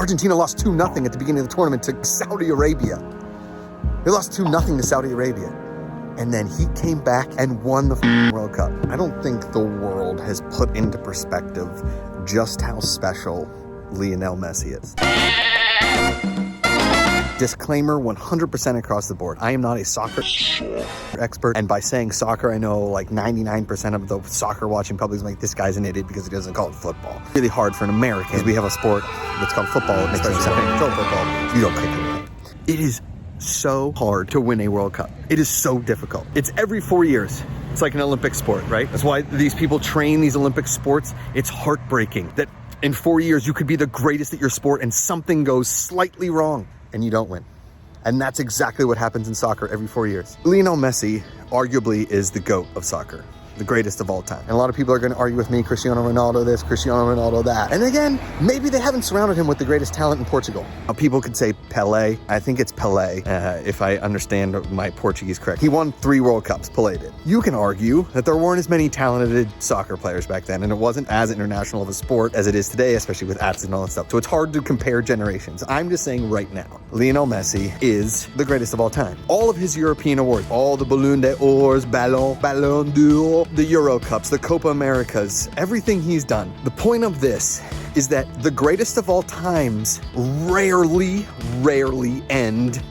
Argentina lost 2-0 at the beginning of the tournament to Saudi Arabia. They lost 2-0 to Saudi Arabia. And then he came back and won the World Cup. I don't think the world has put into perspective just how special Lionel Messi is. Disclaimer 100% across the board. I am not a soccer expert. And by saying soccer, I know like 99% of the soccer watching public is like, this guy's an idiot because he doesn't call it football. It's really hard for an American because we have a sport that's called football. It makes no sense. Control football. You don't kick it. It is so hard to win a World Cup. It is so difficult. It's every 4 years. It's like an Olympic sport, right? That's why these people train these Olympic sports. It's heartbreaking that in 4 years you could be the greatest at your sport and something goes slightly wrong and you don't win. And that's exactly what happens in soccer every 4 years. Lionel Messi arguably is the GOAT of soccer, the greatest of all time. And a lot of people are going to argue with me, Cristiano Ronaldo this, Cristiano Ronaldo that. And again, maybe they haven't surrounded him with the greatest talent in Portugal. Now, people could say Pelé. I think it's Pelé, if I understand my Portuguese correct. He won 3 World Cups, Pelé did. You can argue that there weren't as many talented soccer players back then, and it wasn't as international of a sport as it is today, especially with apps and all that stuff. So it's hard to compare generations. I'm just saying right now, Lionel Messi is the greatest of all time. All of his European awards, all the Ballon d'Or, Ballon d'Or, the Euro Cups, the Copa Americas, everything he's done. The point of this is that the greatest of all times rarely end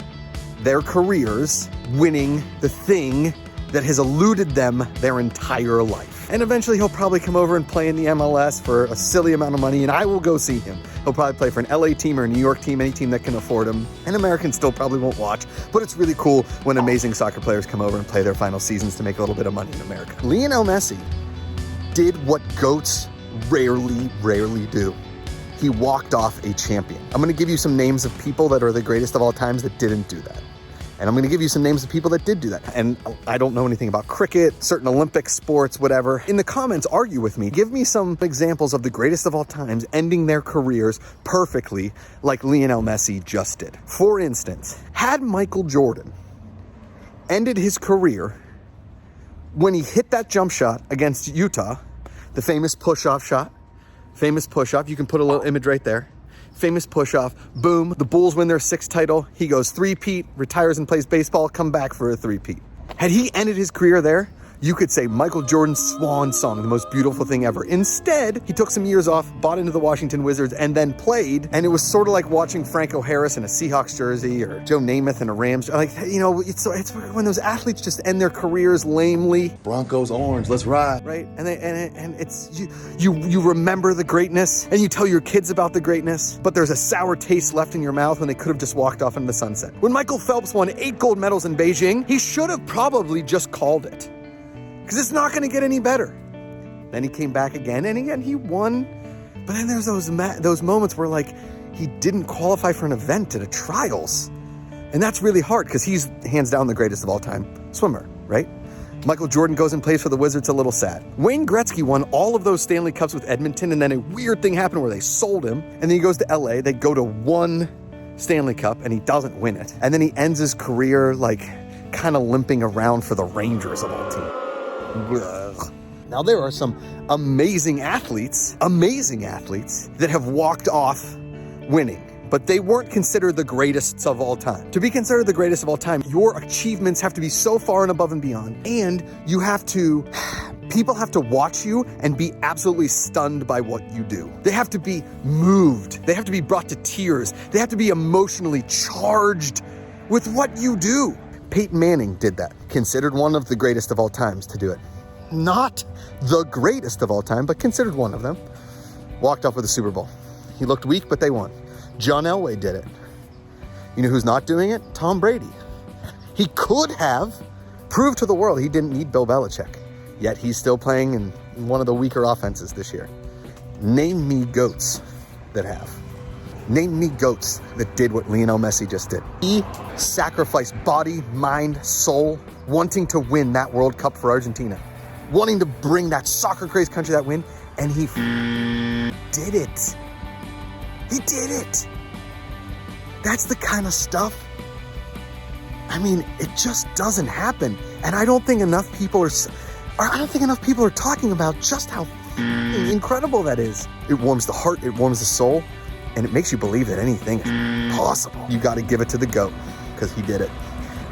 their careers winning the thing that has eluded them their entire life. And eventually he'll probably come over and play in the MLS for a silly amount of money, and I will go see him. He'll probably play for an LA team or a New York team, any team that can afford him. And Americans still probably won't watch, but it's really cool when amazing soccer players come over and play their final seasons to make a little bit of money in America. Lionel Messi did what GOATs rarely do. He walked off a champion. I'm gonna give you some names of people that are the greatest of all times that didn't do that. And I'm going to give you some names of people that did do that. And I don't know anything about cricket, certain Olympic sports, whatever. In the comments, argue with me. Give me some examples of the greatest of all times ending their careers perfectly like Lionel Messi just did. For instance, had Michael Jordan ended his career when he hit that jump shot against Utah, the famous push-off shot, you can put a little image right there. Famous push-off, boom, the Bulls win their 6th title. He goes 3-peat, retires and plays baseball, come back for a 3-peat. Had he ended his career there, you could say Michael Jordan's swan song, the most beautiful thing ever. Instead, he took some years off, bought into the Washington Wizards, and then played. And it was sort of like watching Franco Harris in a Seahawks jersey or Joe Namath in a Rams. Like, you know, it's when those athletes just end their careers lamely. Broncos orange, let's ride. Right? And it's you remember the greatness and you tell your kids about the greatness, but there's a sour taste left in your mouth when they could have just walked off into the sunset. When Michael Phelps won 8 gold medals in Beijing, he should have probably just called it. Because it's not going to get any better. Then he came back again, and again he won. But then there's those moments where, like, he didn't qualify for an event at a trials. And that's really hard, because he's hands down the greatest of all time swimmer, right? Michael Jordan goes and plays for the Wizards, a little sad. Wayne Gretzky won all of those Stanley Cups with Edmonton, and then a weird thing happened where they sold him. And then he goes to LA, they go to 1 Stanley Cup, and he doesn't win it. And then he ends his career, like, kind of limping around for the Rangers of all teams. Now there are some amazing athletes that have walked off winning, but they weren't considered the greatest of all time. To be considered the greatest of all time, your achievements have to be so far and above and beyond, and people have to watch you and be absolutely stunned by what you do. They have to be moved. They have to be brought to tears. They have to be emotionally charged with what you do. Peyton Manning did that, considered one of the greatest of all times to do it. Not the greatest of all time, but considered one of them. Walked off with a Super Bowl. He looked weak, but they won. John Elway did it. You know who's not doing it? Tom Brady. He could have proved to the world he didn't need Bill Belichick, yet he's still playing in one of the weaker offenses this year. Name me GOATs that have. Name me GOATs that did what Lionel Messi just did. He sacrificed body, mind, soul, wanting to win that World Cup for Argentina, wanting to bring that soccer-crazed country that win, and he did it. He did it. That's the kind of stuff, I mean, it just doesn't happen. And I don't think enough people are talking about just how incredible that is. It warms the heart, it warms the soul. and it makes you believe that anything is possible. You got to give it to the GOAT, because he did it.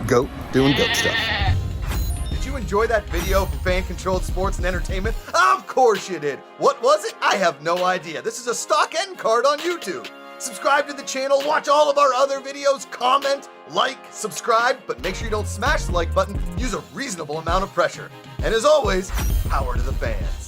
GOAT doing GOAT stuff. Did you enjoy that video from Fan-Controlled Sports and Entertainment? Of course you did. What was it? I have no idea. This is a stock end card on YouTube. Subscribe to the channel, watch all of our other videos, comment, like, subscribe, but make sure you don't smash the like button. Use a reasonable amount of pressure. And as always, power to the fans.